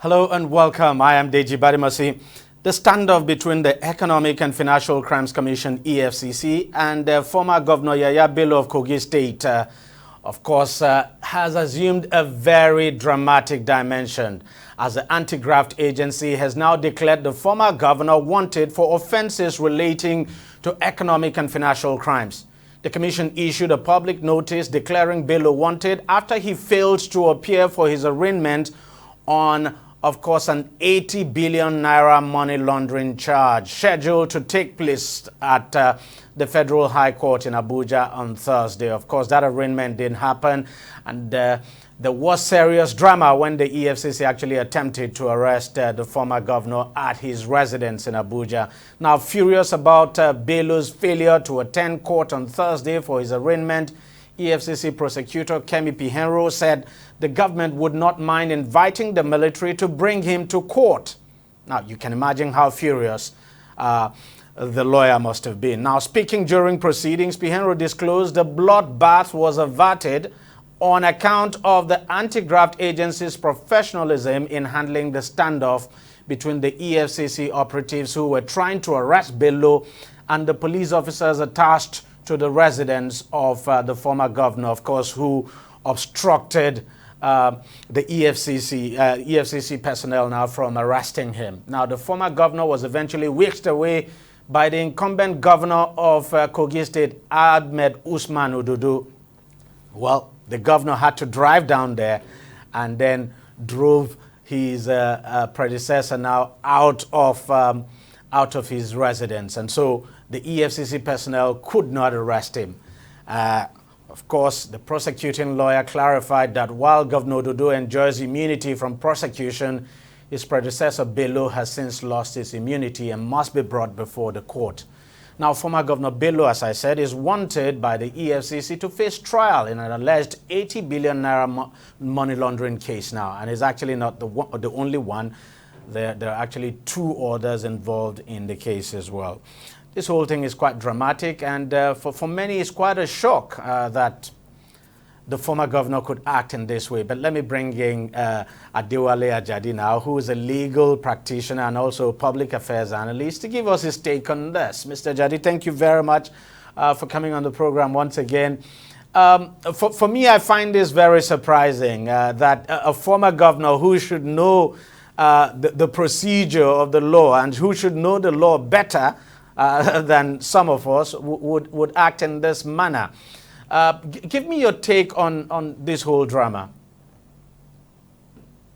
Hello and welcome. I am DEJI360. The standoff between the Economic and Financial Crimes Commission, EFCC, and former Governor Yahaya Bello of Kogi State, of course, has assumed a very dramatic dimension, as the anti-graft agency has now declared the former governor wanted for offenses relating to economic and financial crimes. The commission issued a public notice declaring Bello wanted after he failed to appear for his arraignment on, of course, an 80 billion naira money laundering charge scheduled to take place at the Federal High Court in Abuja on Thursday. Of course, that arraignment didn't happen, and there was serious drama when the EFCC actually attempted to arrest the former governor at his residence in Abuja. Now, furious about Bello's failure to attend court on Thursday for his arraignment, EFCC prosecutor Kemi Pihenro said the government would not mind inviting the military to bring him to court. Now, you can imagine how furious the lawyer must have been. Now, speaking during proceedings, Pihenro disclosed the bloodbath was averted on account of the anti-graft agency's professionalism in handling the standoff between the EFCC operatives who were trying to arrest Bello and the police officers attached to the residence of the former governor, of course, who obstructed the EFCC personnel now from arresting him. Now, the former governor was eventually whisked away by the incumbent governor of Kogi State, Ahmed Usman Ododo. Well, the governor had to drive down there and then drove his predecessor now out of his residence. And so the EFCC personnel could not arrest him. Of course, the prosecuting lawyer clarified that while Governor Ododo enjoys immunity from prosecution, his predecessor Bello has since lost his immunity and must be brought before the court. Now, former Governor Bello, as I said, is wanted by the EFCC to face trial in an alleged 80 billion naira money laundering case now, and is actually not the only one. There are actually two others involved in the case as well. This whole thing is quite dramatic, and for many it's quite a shock that the former governor could act in this way. But let me bring in Adewale Ajadi now, who is a legal practitioner and also public affairs analyst, to give us his take on this. Mr. Ajadi, thank you very much for coming on the program once again. For me, I find this very surprising that a former governor who should know the procedure of the law and who should know the law better than some of us would act in this manner. Give me your take on this whole drama.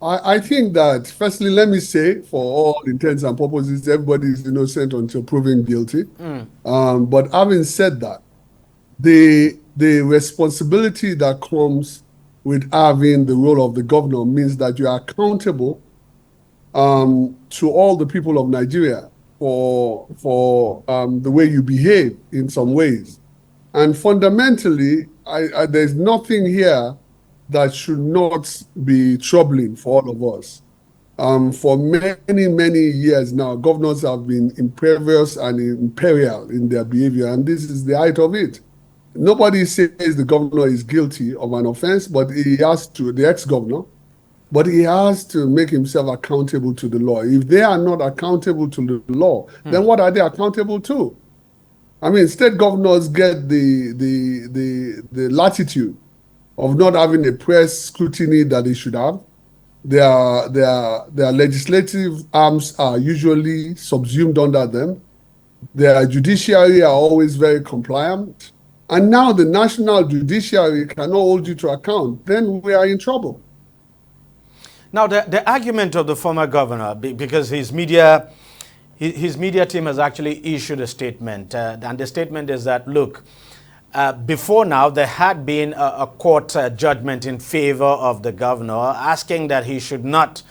I think that, firstly, let me say, for all intents and purposes, everybody is innocent until proven guilty. But having said that, the responsibility that comes with having the role of the governor means that you are accountable to all the people of Nigeria for the way you behave in some ways. And fundamentally, there's nothing here that should not be troubling for all of us. For many, many years now, governors have been impervious and imperial in their behavior, and this is the height of it. Nobody says the governor is guilty of an offense, but he has to, the ex-governor, but he has to make himself accountable to the law. If they are not accountable to the law, then what are they accountable to? I mean, state governors get the latitude of not having a press scrutiny that they should have. Their legislative arms are usually subsumed under them. Their judiciary are always very compliant. And now the national judiciary cannot hold you to account. Then we are in trouble. Now, the argument of the former governor, because his media team has actually issued a statement, and the statement is that, look, before now, there had been a court judgment in favor of the governor, asking that he should not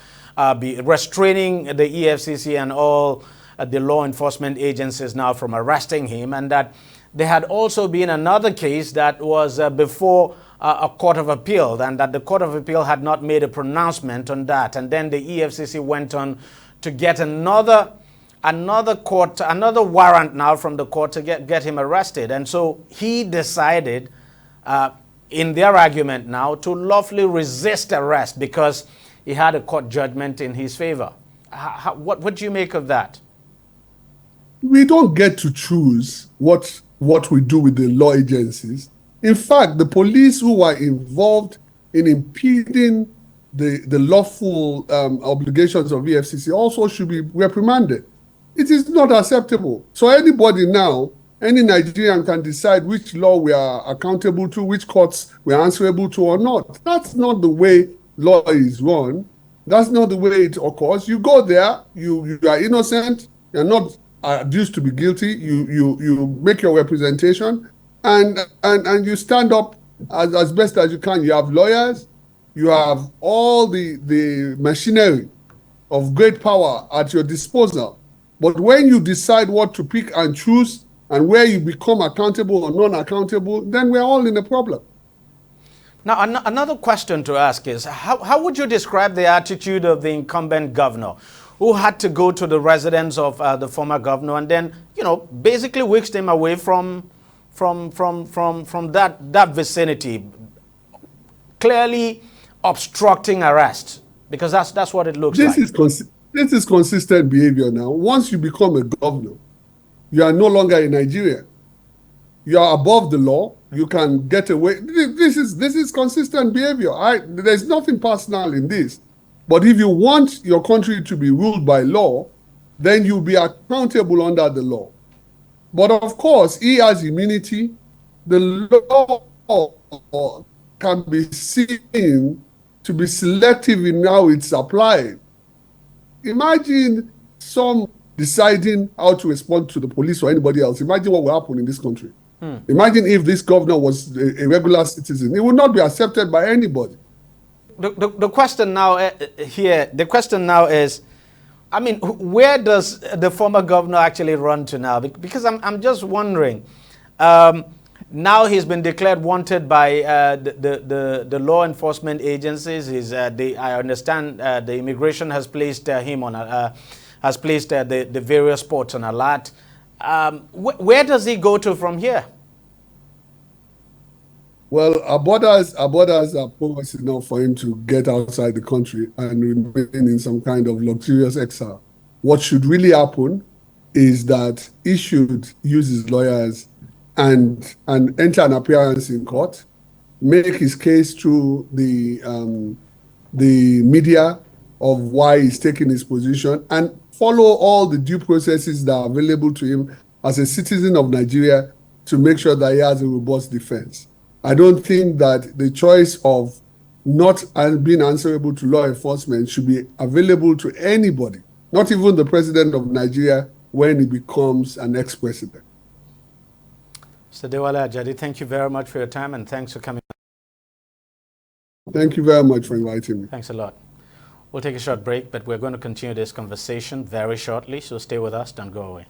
be restraining the EFCC and all the law enforcement agencies now from arresting him, and that there had also been another case that was before a court of appeal, and that the court of appeal had not made a pronouncement on that. And then the EFCC went on to get another warrant now from the court to get him arrested. And so he decided, in their argument now, to lawfully resist arrest because he had a court judgment in his favor. What do you make of that? We don't get to choose what we do with the law agencies. In fact, the police who are involved in impeding the lawful obligations of EFCC also should be reprimanded. It is not acceptable. So anybody now, any Nigerian can decide which law we are accountable to, which courts we are answerable to or not. That's not the way law is run. That's not the way it occurs. You go there, you are innocent, you're not adduced to be guilty, you make your representation, and you stand up as best as you can. You have lawyers, you have all the machinery of great power at your disposal. But when you decide what to pick and choose and where you become accountable or non-accountable, then we're all in a problem. Now, another question to ask is, how would you describe the attitude of the incumbent governor, who had to go to the residence of the former governor and then, basically whisked him away from that vicinity, clearly obstructing arrest, because that's what it looks like. This is consistent behavior now. Once you become a governor, you are no longer in Nigeria. You are above the law. You can get away. This is consistent behavior. There's nothing personal in this. But if you want your country to be ruled by law, then you'll be accountable under the law. But of course, he has immunity. The law can be seen to be selective in how it's applied. Imagine some deciding how to respond to the police or anybody else. Imagine what will happen in this country. Imagine if this governor was a regular citizen. It would not be accepted by anybody. The question now is, I mean, where does the former governor actually run to now? Because I'm just wondering. Now he's been declared wanted by the law enforcement agencies. I understand the immigration has placed him on the various ports on alert. Where does he go to from here? Well, our borders are porous enough for him to get outside the country and remain in some kind of luxurious exile. What should really happen is that he should use his lawyers and enter an appearance in court, make his case through the media of why he's taking his position, and follow all the due processes that are available to him as a citizen of Nigeria to make sure that he has a robust defense. I don't think that the choice of not being answerable to law enforcement should be available to anybody, not even the president of Nigeria when he becomes an ex-president. Mr. Dewale Ajadi, thank you very much for your time and thanks for coming. Thank you very much for inviting me. Thanks a lot. We'll take a short break, but we're going to continue this conversation very shortly, so stay with us, don't go away.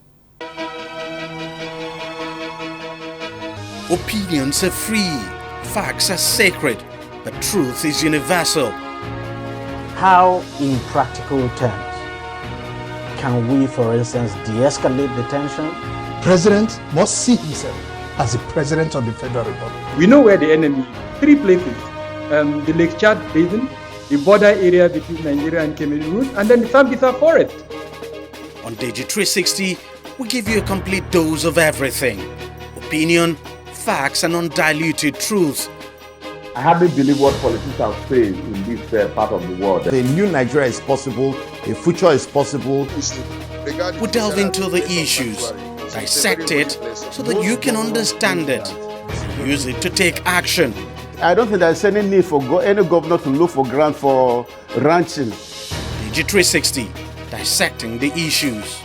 Opinions are free, facts are sacred, but truth is universal. How, in practical terms, can we, for instance, de-escalate the tension? President must see himself as the President of the Federal Republic. We know where the enemy is. 3 places. The Lake Chad Basin, the border area between Nigeria and Cameroon, and then the Sambisa Forest. On DEJI360, we give you a complete dose of everything. Opinion, facts, and undiluted truth. I hardly believe what politicians say in this part of the world. A new Nigeria is possible, a future is possible. We delve into the issues, dissect it so that you can understand it, use it to take action. I don't think there's any need for any governor to look for grant for ranching. DEJI360, dissecting the issues.